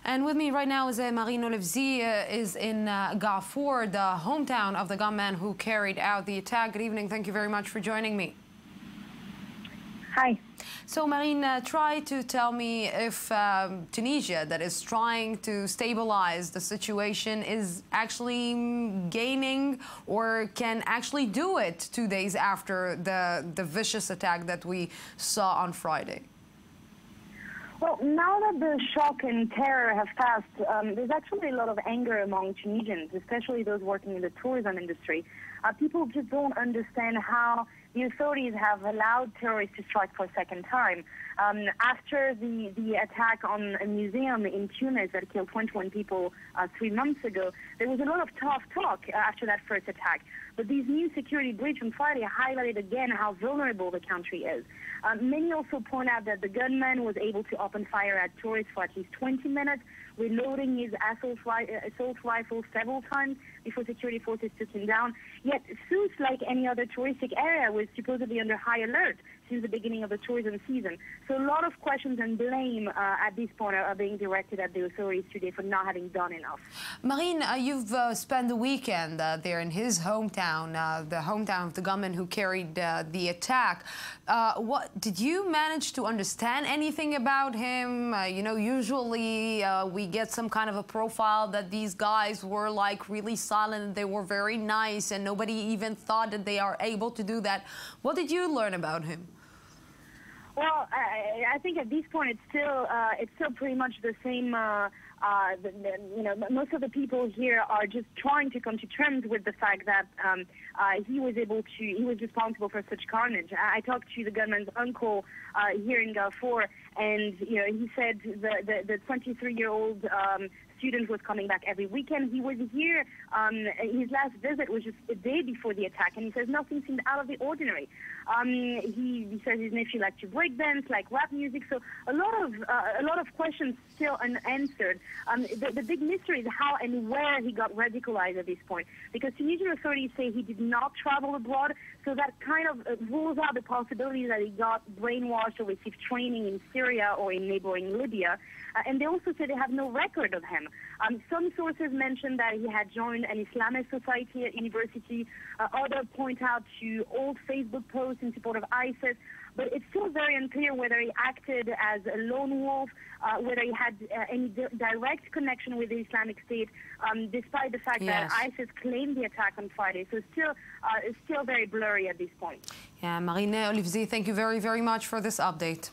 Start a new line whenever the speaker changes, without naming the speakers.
And with me right now is Marine Olivesi, is in Gaafour, the hometown of the gunman who carried out the attack. Good evening. Thank you very much for joining me.
Hi.
So, Marine, try to tell me if Tunisia, that is trying to stabilize the situation, is actually gaining or can actually do it 2 days after the vicious attack that we saw on Friday.
Well, now that the shock and terror have passed, there's actually a lot of anger among Tunisians, especially those working in the tourism industry. People just don't understand how the authorities have allowed terrorists to strike for a second time. After the attack on a museum in Tunis that killed 21 people 3 months ago, there was a lot of tough talk after that first attack. But these new security breach on Friday highlighted again how vulnerable the country is. Many also point out that the gunman was able to open fire at tourists for at least 20 minutes, reloading his assault rifle several times before security forces took him down. Yet Sousse, like any other touristic area, was supposedly under high alert since the beginning of the tourism season. So a lot of questions and blame at this point are being directed at the authorities today for not having done enough.
Marine, you've spent the weekend there in his hometown, the hometown of the gunman who carried the attack. What did you manage to understand anything about him? You know, usually we get some kind of a profile that these guys were like really silent and they were very nice and nobody even thought that they are able to do that. What did you learn about him?
Well, I think at this point it's still pretty much the same. You know, most of the people here are just trying to come to terms with the fact that he was responsible for such carnage. I talked to the gunman's uncle here in Gaafour, and you know, he said the 23-year-old student was coming back every weekend. He was here. His last visit was just a day before the attack, and he says nothing seemed out of the ordinary. He says his nephew liked to break dance, like rap music. So a lot of questions still unanswered. The big mystery is how and where he got radicalized at this point, because Tunisian authorities say he did not travel abroad. So that kind of rules out the possibility that he got brainwashed or received training in Syria or in neighboring Libya. And they also say they have no record of him. Some sources mention that he had joined an Islamist society at university. Others point out to old Facebook posts in support of ISIS. But it's still very unclear whether he acted as a lone wolf, whether he had any direct connection with the Islamic State, despite the fact that ISIS claimed the attack on Friday. So it's still very blurry at this point.
Yeah, Marine Olivesi, thank you very, very much for this update.